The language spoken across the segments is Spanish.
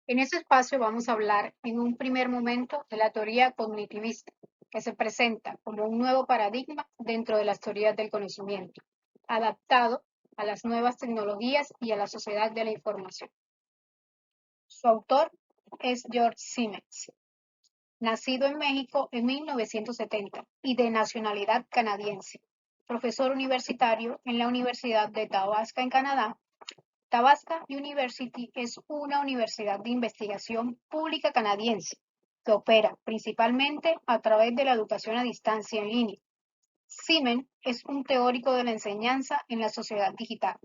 En este espacio vamos a hablar en un primer momento de la teoría cognitivista, que se presenta como un nuevo paradigma dentro de las teorías del conocimiento, adaptado a las nuevas tecnologías y a la sociedad de la información. Su autor es George Siemens, nacido en México en 1970 y de nacionalidad canadiense, profesor universitario en la Universidad de Tabasco en Canadá. Tabasco University es una universidad de investigación pública canadiense que opera principalmente a través de la educación a distancia en línea. Siemens es un teórico de la enseñanza en la sociedad digital,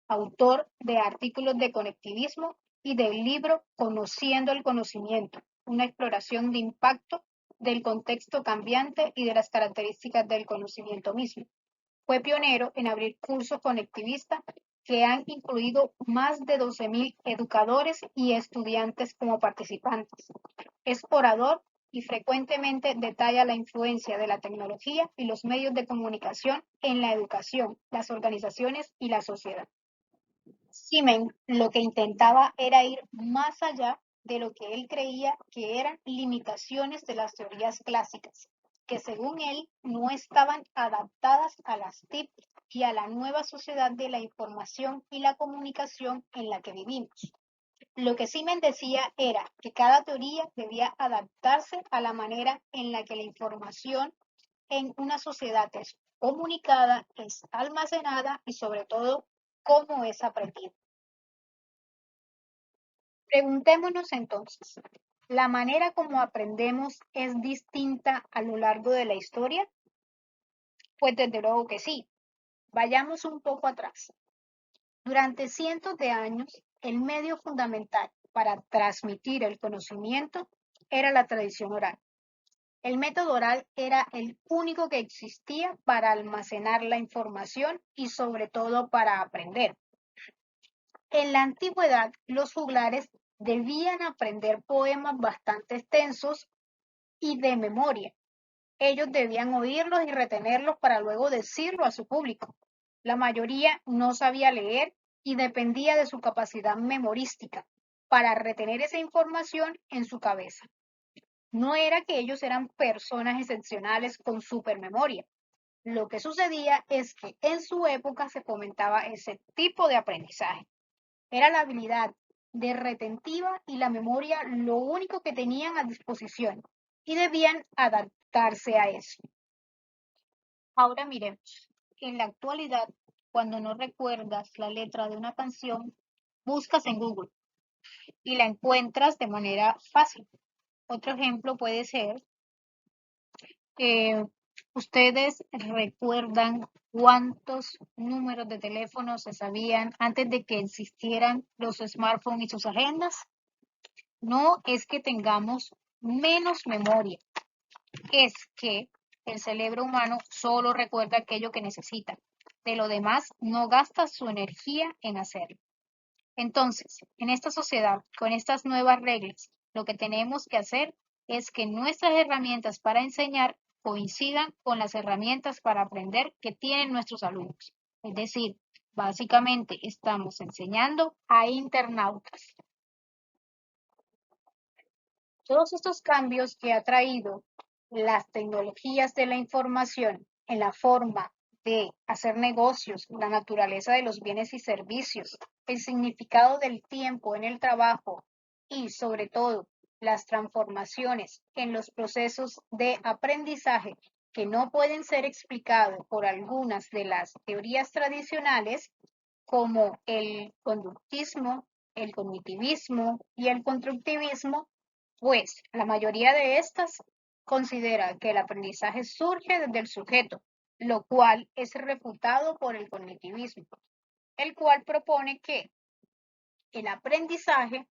autor de artículos de conectivismo y del libro Conociendo el conocimiento, una exploración de impacto del contexto cambiante y de las características del conocimiento mismo. Fue pionero en abrir cursos conectivistas que han incluido más de 12.000 educadores y estudiantes como participantes. Es orador y frecuentemente detalla la influencia de la tecnología y los medios de comunicación en la educación, las organizaciones y la sociedad. Siemens lo que intentaba era ir más allá de lo que él creía que eran limitaciones de las teorías clásicas, que según él no estaban adaptadas a las TIC y a la nueva sociedad de la información y la comunicación en la que vivimos. Lo que Siemens decía era que cada teoría debía adaptarse a la manera en la que la información en una sociedad es comunicada, es almacenada y sobre todo cómo es aprendida. Preguntémonos entonces, ¿la manera como aprendemos es distinta a lo largo de la historia? Pues desde luego que sí. Vayamos un poco atrás. Durante cientos de años, el medio fundamental para transmitir el conocimiento era la tradición oral. El método oral era el único que existía para almacenar la información y sobre todo para aprender. En la antigüedad, los juglares debían aprender poemas bastante extensos y de memoria. Ellos debían oírlos y retenerlos para luego decirlo a su público. La mayoría no sabía leer y dependía de su capacidad memorística para retener esa información en su cabeza. No era que ellos eran personas excepcionales con supermemoria. Lo que sucedía es que en su época se fomentaba ese tipo de aprendizaje. Era la habilidad de retentiva y la memoria lo único que tenían a disposición y debían adaptarse a eso. Ahora miremos, en la actualidad, cuando no recuerdas la letra de una canción, buscas en Google y la encuentras de manera fácil. Otro ejemplo puede ser, ¿ustedes recuerdan cuántos números de teléfono se sabían antes de que existieran los smartphones y sus agendas? No es que tengamos menos memoria, es que el cerebro humano solo recuerda aquello que necesita. De lo demás, no gasta su energía en hacerlo. Entonces, en esta sociedad, con estas nuevas reglas, lo que tenemos que hacer es que nuestras herramientas para enseñar coincidan con las herramientas para aprender que tienen nuestros alumnos. Es decir, básicamente estamos enseñando a internautas. Todos estos cambios que ha traído las tecnologías de la información en la forma de hacer negocios, la naturaleza de los bienes y servicios, el significado del tiempo en el trabajo y sobre todo las transformaciones en los procesos de aprendizaje que no pueden ser explicados por algunas de las teorías tradicionales como el conductismo, el cognitivismo y el constructivismo, pues la mayoría de estas considera que el aprendizaje surge desde el sujeto, lo cual es refutado por el cognitivismo, el cual propone que el aprendizaje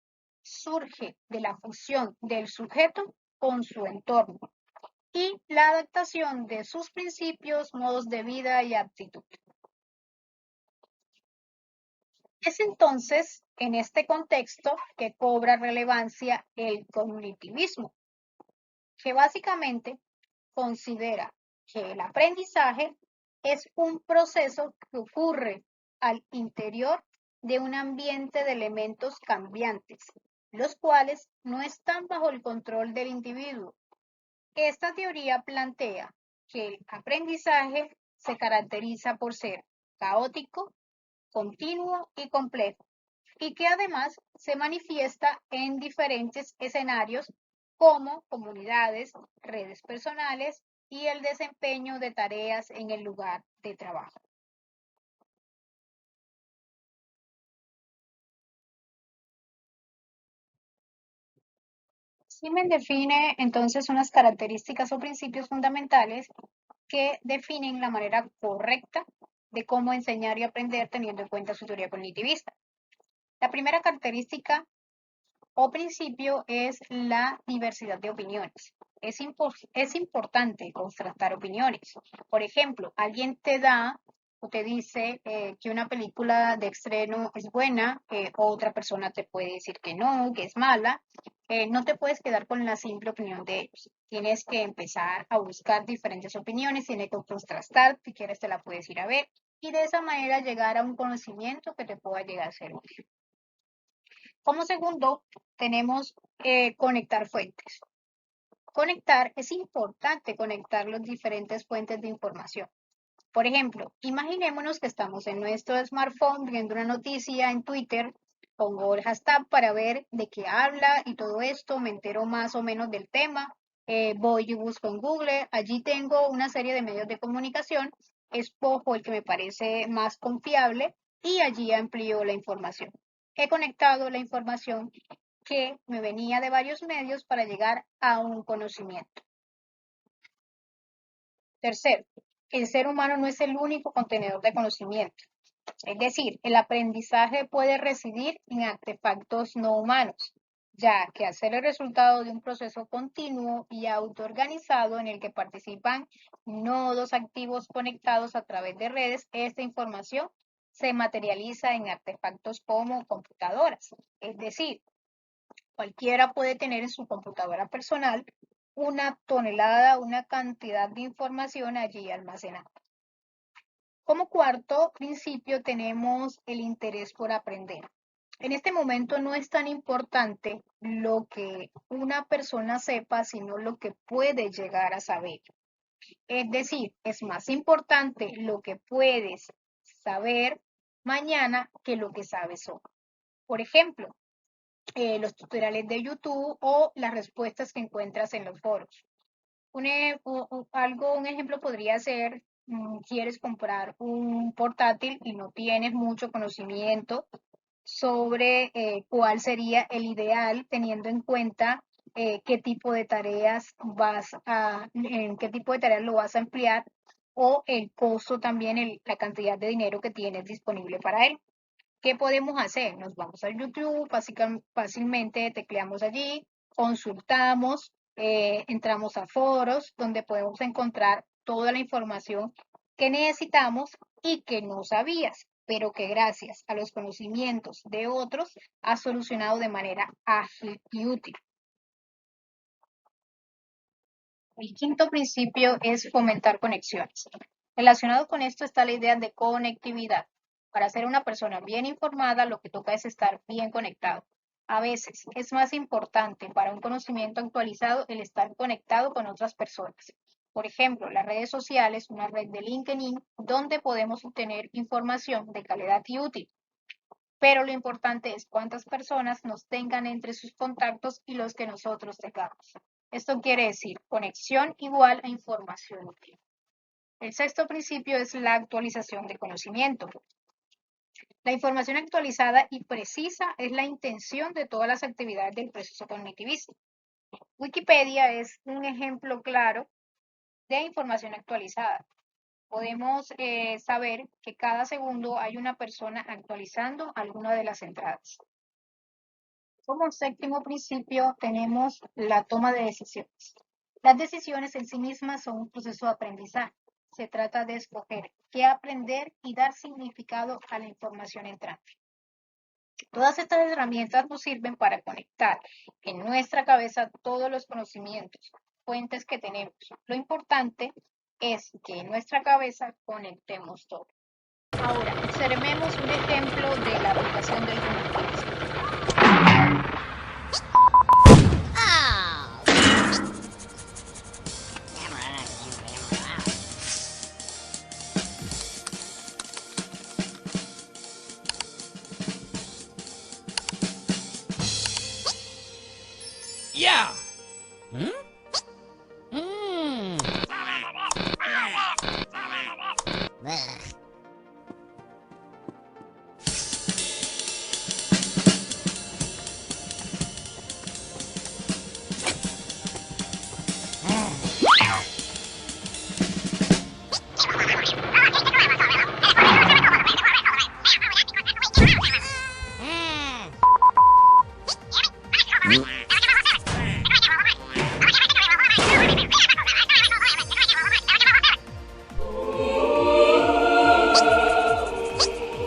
surge de la fusión del sujeto con su entorno y la adaptación de sus principios, modos de vida y actitud. Es entonces en este contexto que cobra relevancia el cognitivismo, que básicamente considera que el aprendizaje es un proceso que ocurre al interior de un ambiente de elementos cambiantes los cuales no están bajo el control del individuo. Esta teoría plantea que el aprendizaje se caracteriza por ser caótico, continuo y complejo, y que además se manifiesta en diferentes escenarios como comunidades, redes personales y el desempeño de tareas en el lugar de trabajo. Siemens define entonces unas características o principios fundamentales que definen la manera correcta de cómo enseñar y aprender teniendo en cuenta su teoría cognitivista. La primera característica o principio es la diversidad de opiniones. Es importante contrastar opiniones. Por ejemplo, alguien te da o te dice que una película de estreno es buena, otra persona te puede decir que no, que es mala. No te puedes quedar con la simple opinión de ellos. Tienes que empezar a buscar diferentes opiniones, tienes que contrastar, si quieres te la puedes ir a ver y de esa manera llegar a un conocimiento que te pueda llegar a ser útil. Como segundo, tenemos conectar fuentes. Es importante conectar las diferentes fuentes de información. Por ejemplo, imaginémonos que estamos en nuestro smartphone viendo una noticia en Twitter, pongo el hashtag para ver de qué habla y todo esto, me entero más o menos del tema, voy y busco en Google, allí tengo una serie de medios de comunicación, escojo el que me parece más confiable y allí amplío la información. He conectado la información que me venía de varios medios para llegar a un conocimiento. Tercero, el ser humano no es el único contenedor de conocimiento. Es decir, el aprendizaje puede residir en artefactos no humanos, ya que al ser el resultado de un proceso continuo y autoorganizado en el que participan nodos activos conectados a través de redes, esta información se materializa en artefactos como computadoras. Es decir, cualquiera puede tener en su computadora personal una tonelada, una cantidad de información allí almacenada. Como cuarto principio tenemos el interés por aprender. En este momento no es tan importante lo que una persona sepa, sino lo que puede llegar a saber. Es decir, es más importante lo que puedes saber mañana que lo que sabes hoy. Por ejemplo, los tutoriales de YouTube o las respuestas que encuentras en los foros. Un ejemplo podría ser, quieres comprar un portátil y no tienes mucho conocimiento sobre cuál sería el ideal, teniendo en cuenta qué tipo de tareas en qué tipo de tareas lo vas a emplear o el costo también, la cantidad de dinero que tienes disponible para él. ¿Qué podemos hacer? Nos vamos a YouTube, fácilmente tecleamos allí, consultamos, entramos a foros donde podemos encontrar toda la información que necesitamos y que no sabías, pero que gracias a los conocimientos de otros ha solucionado de manera ágil y útil. El quinto principio es fomentar conexiones. Relacionado con esto está la idea de conectividad. Para ser una persona bien informada, lo que toca es estar bien conectado. A veces es más importante para un conocimiento actualizado el estar conectado con otras personas. Por ejemplo, las redes sociales, una red de LinkedIn, donde podemos obtener información de calidad y útil. Pero lo importante es cuántas personas nos tengan entre sus contactos y los que nosotros tengamos. Esto quiere decir conexión igual a información útil. El sexto principio es la actualización de conocimiento. La información actualizada y precisa es la intención de todas las actividades del proceso cognitivista. Wikipedia es un ejemplo claro de información actualizada. Podemos saber que cada segundo hay una persona actualizando alguna de las entradas. Como séptimo principio tenemos la toma de decisiones. Las decisiones en sí mismas son un proceso de aprendizaje. Se trata de escoger qué aprender y dar significado a la información entrante. Todas estas herramientas nos sirven para conectar en nuestra cabeza todos los conocimientos, fuentes que tenemos. Lo importante es que en nuestra cabeza conectemos todo. Ahora, observemos un ejemplo de la aplicación del conocimiento. Yeah. Hmm? Mm.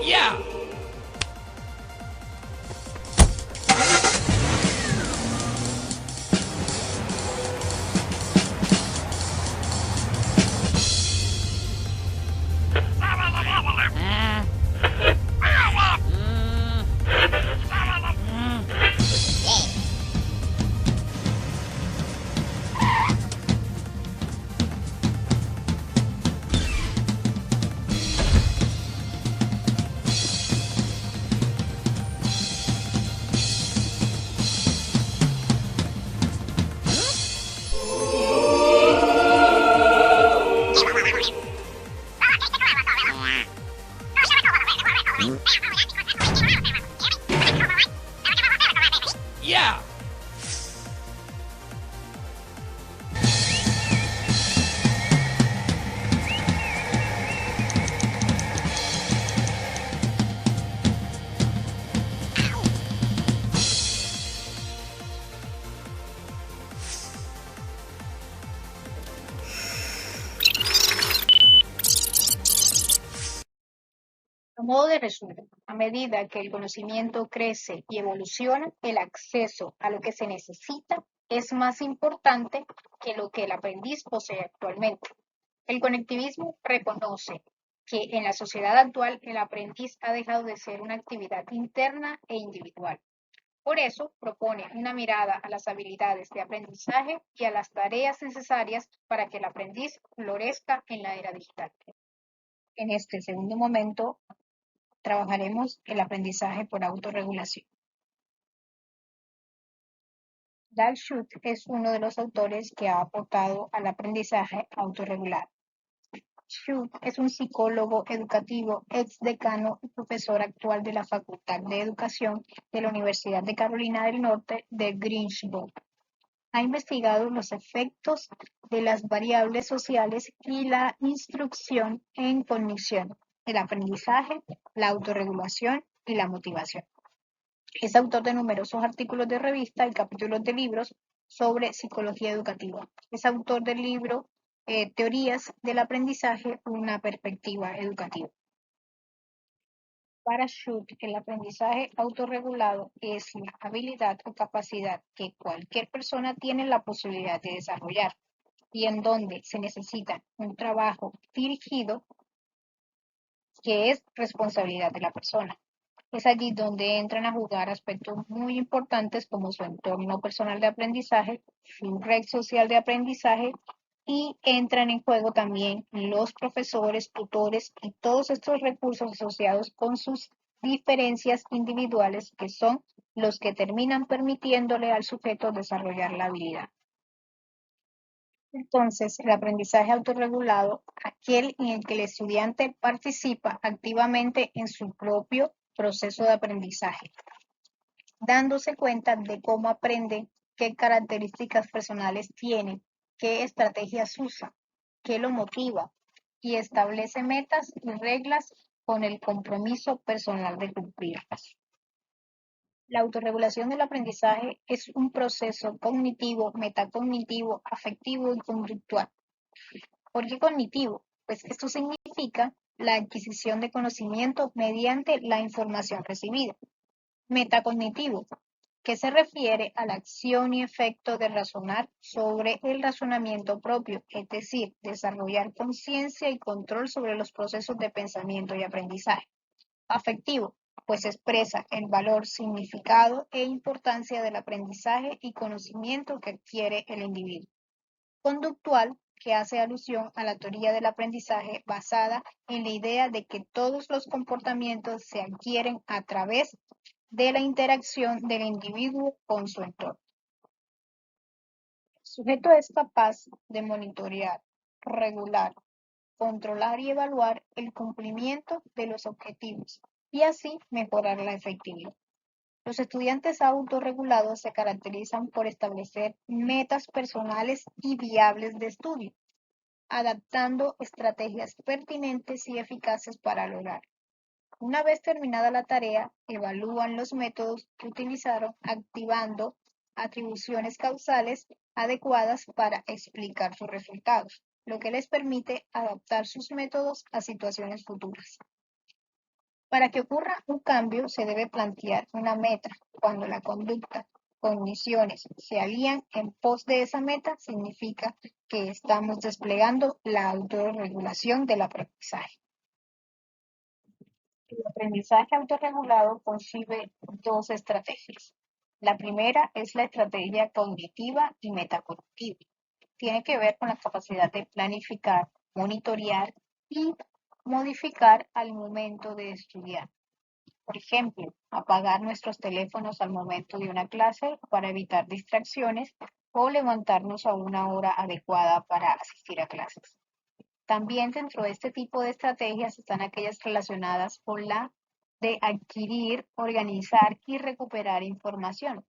Yeah. Yeah. A modo de resumen, a medida que el conocimiento crece y evoluciona, el acceso a lo que se necesita es más importante que lo que el aprendiz posee actualmente. El conectivismo reconoce que en la sociedad actual el aprendiz ha dejado de ser una actividad interna e individual. Por eso propone una mirada a las habilidades de aprendizaje y a las tareas necesarias para que el aprendiz florezca en la era digital. En este segundo momento trabajaremos el aprendizaje por autorregulación. Dal Schultz es uno de los autores que ha aportado al aprendizaje autorregulado. Schultz es un psicólogo educativo, ex decano y profesor actual de la Facultad de Educación de la Universidad de Carolina del Norte de Greensboro. Ha investigado los efectos de las variables sociales y la instrucción en cognición, el aprendizaje, la autorregulación y la motivación. Es autor de numerosos artículos de revista y capítulos de libros sobre psicología educativa. Es autor del libro Teorías del aprendizaje, una perspectiva educativa. Para Schultz, el aprendizaje autorregulado es la habilidad o capacidad que cualquier persona tiene la posibilidad de desarrollar y en donde se necesita un trabajo dirigido que es responsabilidad de la persona. Es allí donde entran a jugar aspectos muy importantes como su entorno personal de aprendizaje, su red social de aprendizaje y entran en juego también los profesores, tutores y todos estos recursos asociados con sus diferencias individuales que son los que terminan permitiéndole al sujeto desarrollar la habilidad. Entonces, el aprendizaje autorregulado, aquel en el que el estudiante participa activamente en su propio proceso de aprendizaje, dándose cuenta de cómo aprende, qué características personales tiene, qué estrategias usa, qué lo motiva y establece metas y reglas con el compromiso personal de cumplirlas. La autorregulación del aprendizaje es un proceso cognitivo, metacognitivo, afectivo y conductual. ¿Por qué cognitivo? Pues esto significa la adquisición de conocimiento mediante la información recibida. Metacognitivo, que se refiere a la acción y efecto de razonar sobre el razonamiento propio, es decir, desarrollar conciencia y control sobre los procesos de pensamiento y aprendizaje. Afectivo, pues expresa el valor, significado e importancia del aprendizaje y conocimiento que adquiere el individuo. Conductual, que hace alusión a la teoría del aprendizaje basada en la idea de que todos los comportamientos se adquieren a través de la interacción del individuo con su entorno. sujeto es capaz de monitorear, regular, controlar y evaluar el cumplimiento de los objetivos y así mejorar la efectividad. Los estudiantes autorregulados se caracterizan por establecer metas personales y viables de estudio, adaptando estrategias pertinentes y eficaces para lograr. Una vez terminada la tarea, evalúan los métodos que utilizaron, activando atribuciones causales adecuadas para explicar sus resultados, lo que les permite adaptar sus métodos a situaciones futuras. Para que ocurra un cambio, se debe plantear una meta. Cuando la conducta, cogniciones se alían en pos de esa meta, significa que estamos desplegando la autorregulación del aprendizaje. El aprendizaje autorregulado concibe dos estrategias. La primera es la estrategia cognitiva y metacognitiva. Tiene que ver con la capacidad de planificar, monitorear y modificar al momento de estudiar. Por ejemplo, apagar nuestros teléfonos al momento de una clase para evitar distracciones o levantarnos a una hora adecuada para asistir a clases. También dentro de este tipo de estrategias están aquellas relacionadas con la de adquirir, organizar y recuperar información,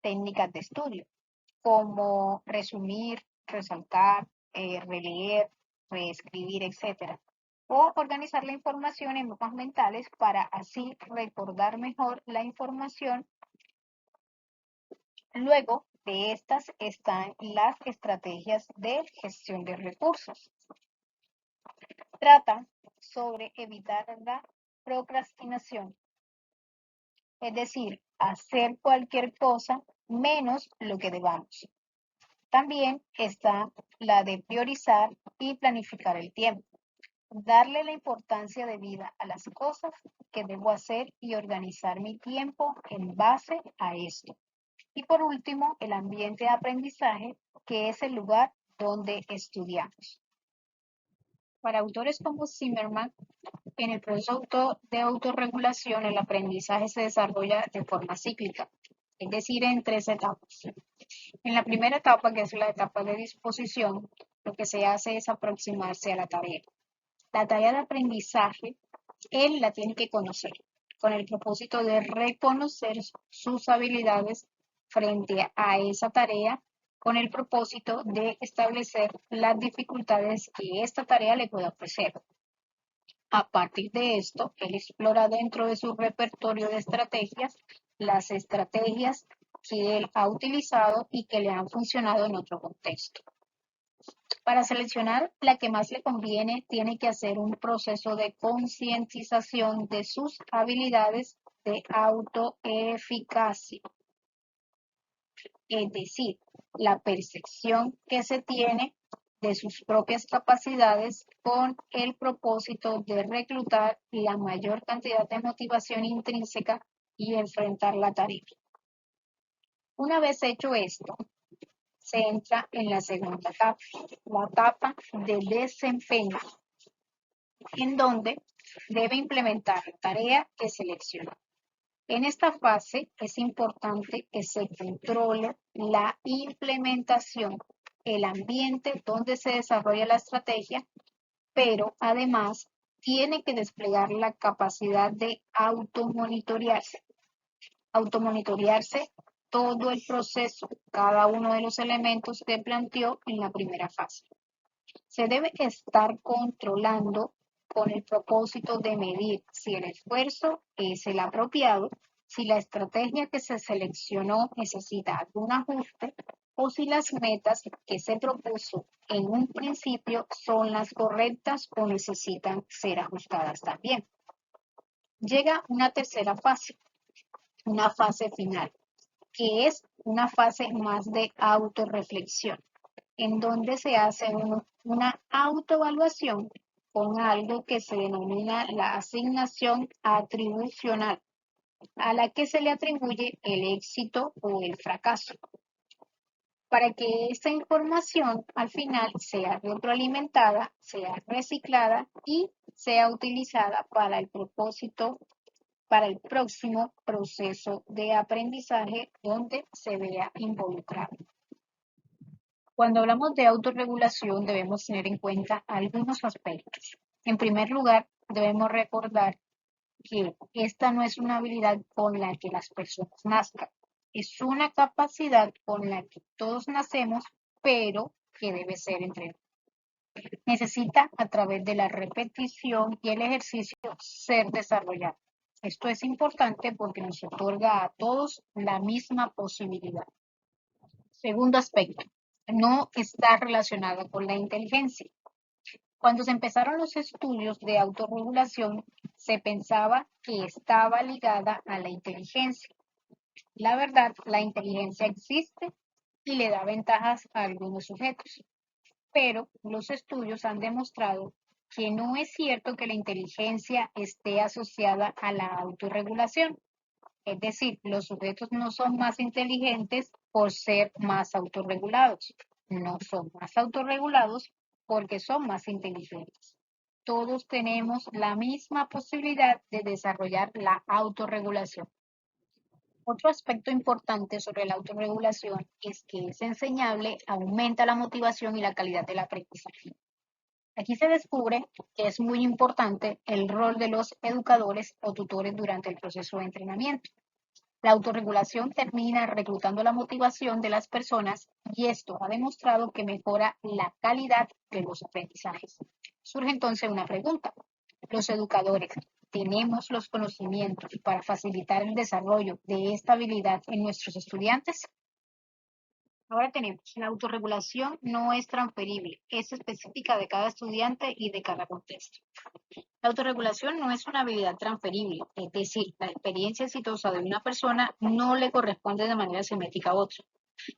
técnicas de estudio, como resumir, resaltar, releer, reescribir, etc. O organizar la información en mapas mentales para así recordar mejor la información. Luego de estas están las estrategias de gestión de recursos. Trata sobre evitar la procrastinación, es decir, hacer cualquier cosa menos lo que debamos. También está la de priorizar y planificar el tiempo, darle la importancia debida a las cosas que debo hacer y organizar mi tiempo en base a esto. Y por último, el ambiente de aprendizaje, que es el lugar donde estudiamos. Para autores como Zimmerman, en el proceso de autorregulación, el aprendizaje se desarrolla de forma cíclica, es decir, en tres etapas. En la primera etapa, que es la etapa de disposición, lo que se hace es aproximarse a la tarea. La tarea de aprendizaje, él la tiene que conocer, con el propósito de reconocer sus habilidades frente a esa tarea, con el propósito de establecer las dificultades que esta tarea le pueda ofrecer. A partir de esto, él explora dentro de su repertorio de estrategias las estrategias que él ha utilizado y que le han funcionado en otro contexto. Para seleccionar la que más le conviene, tiene que hacer un proceso de concientización de sus habilidades de autoeficacia, es decir, la percepción que se tiene de sus propias capacidades con el propósito de reclutar la mayor cantidad de motivación intrínseca y enfrentar la tarea. Una vez hecho esto, se entra en la segunda etapa, la etapa de desempeño, en donde debe implementar la tarea que seleccionó. En esta fase es importante que se controle la implementación, el ambiente donde se desarrolla la estrategia, pero además tiene que desplegar la capacidad de automonitorearse. Automonitorearse todo el proceso, cada uno de los elementos que planteó en la primera fase. Se debe estar controlando con el propósito de medir si el esfuerzo es el apropiado, si la estrategia que se seleccionó necesita algún ajuste o si las metas que se propuso en un principio son las correctas o necesitan ser ajustadas también. Llega una tercera fase, una fase final, que es una fase más de autorreflexión, en donde se hace una autoevaluación con algo que se denomina la asignación atribucional, a la que se le atribuye el éxito o el fracaso, para que esta información al final sea retroalimentada, sea reciclada y sea utilizada para el propósito, para el próximo proceso de aprendizaje donde se vea involucrado. Cuando hablamos de autorregulación, debemos tener en cuenta algunos aspectos. En primer lugar, debemos recordar que esta no es una habilidad con la que las personas nazcan, es una capacidad con la que todos nacemos, pero que debe ser entrenada. Necesita, a través de la repetición y el ejercicio, ser desarrollada. Esto es importante porque nos otorga a todos la misma posibilidad. Segundo aspecto, no está relacionada con la inteligencia. Cuando se empezaron los estudios de autorregulación, se pensaba que estaba ligada a la inteligencia. La verdad, la inteligencia existe y le da ventajas a algunos sujetos, pero los estudios han demostrado que no es cierto que la inteligencia esté asociada a la autorregulación. Es decir, los sujetos no son más inteligentes por ser más autorregulados. No son más autorregulados porque son más inteligentes. Todos tenemos la misma posibilidad de desarrollar la autorregulación. Otro aspecto importante sobre la autorregulación es que es enseñable, aumenta la motivación y la calidad del aprendizaje. Aquí se descubre que es muy importante el rol de los educadores o tutores durante el proceso de entrenamiento. La autorregulación termina reclutando la motivación de las personas y esto ha demostrado que mejora la calidad de los aprendizajes. Surge entonces una pregunta. ¿Los educadores tenemos los conocimientos para facilitar el desarrollo de esta habilidad en nuestros estudiantes? Ahora tenemos, la autorregulación no es transferible, es específica de cada estudiante y de cada contexto. La autorregulación no es una habilidad transferible, es decir, la experiencia exitosa de una persona no le corresponde de manera simétrica a otra.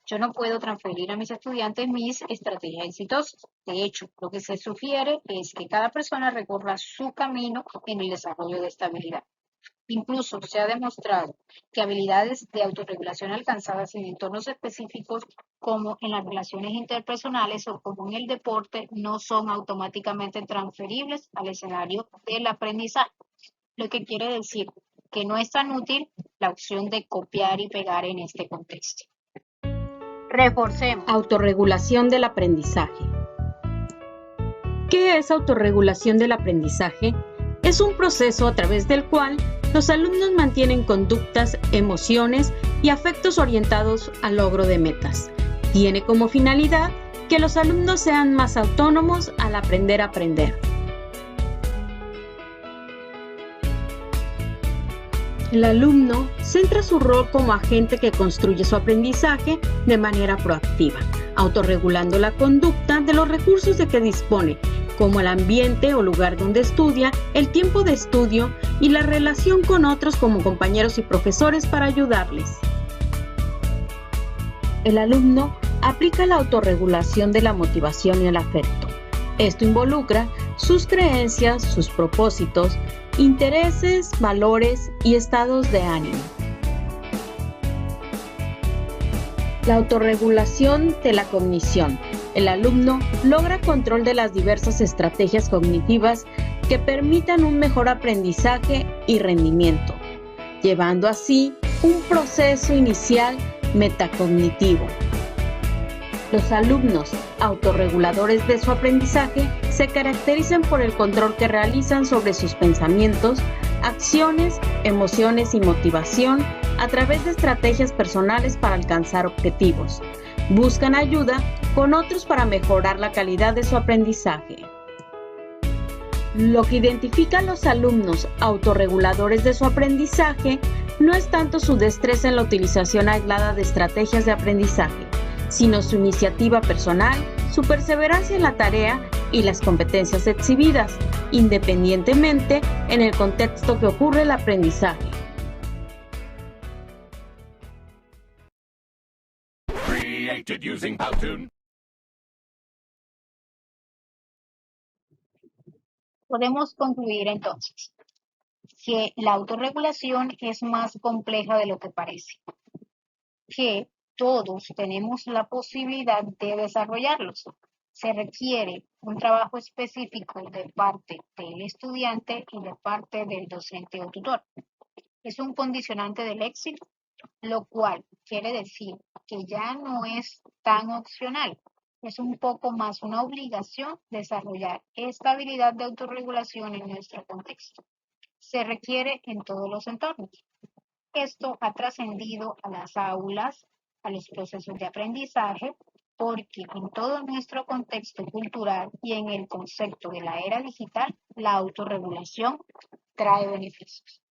Yo no puedo transferir a mis estudiantes mis estrategias exitosas. De hecho, lo que se sugiere es que cada persona recorra su camino en el desarrollo de esta habilidad. Incluso se ha demostrado que habilidades de autorregulación alcanzadas en entornos específicos, como en las relaciones interpersonales o como en el deporte, no son automáticamente transferibles al escenario del aprendizaje. Lo que quiere decir que no es tan útil la opción de copiar y pegar en este contexto. Reforcemos. Autorregulación del aprendizaje. ¿Qué es autorregulación del aprendizaje? Es un proceso a través del cual los alumnos mantienen conductas, emociones y afectos orientados al logro de metas. Tiene como finalidad que los alumnos sean más autónomos al aprender a aprender. El alumno centra su rol como agente que construye su aprendizaje de manera proactiva, autorregulando la conducta de los recursos de que dispone, como el ambiente o lugar donde estudia, el tiempo de estudio y la relación con otros como compañeros y profesores para ayudarles. El alumno aplica la autorregulación de la motivación y el afecto. Esto involucra sus creencias, sus propósitos, intereses, valores y estados de ánimo. La autorregulación de la cognición. El alumno logra control de las diversas estrategias cognitivas que permitan un mejor aprendizaje y rendimiento, llevando así un proceso inicial metacognitivo. Los alumnos autorreguladores de su aprendizaje se caracterizan por el control que realizan sobre sus pensamientos, acciones, emociones y motivación a través de estrategias personales para alcanzar objetivos. Buscan ayuda con otros para mejorar la calidad de su aprendizaje. Lo que identifica a los alumnos autorreguladores de su aprendizaje no es tanto su destreza en la utilización aislada de estrategias de aprendizaje, sino su iniciativa personal, su perseverancia en la tarea y las competencias exhibidas, independientemente en el contexto que ocurre el aprendizaje. Created using Powtoon. Podemos concluir entonces que la autorregulación es más compleja de lo que parece, que todos tenemos la posibilidad de desarrollarlos. Se requiere un trabajo específico de parte del estudiante y de parte del docente o tutor. Es un condicionante del éxito, lo cual quiere decir que ya no es tan opcional. Es un poco más una obligación desarrollar esta habilidad de autorregulación en nuestro contexto. Se requiere en todos los entornos. Esto ha trascendido a las aulas, a los procesos de aprendizaje, porque en todo nuestro contexto cultural y en el concepto de la era digital, la autorregulación trae beneficios.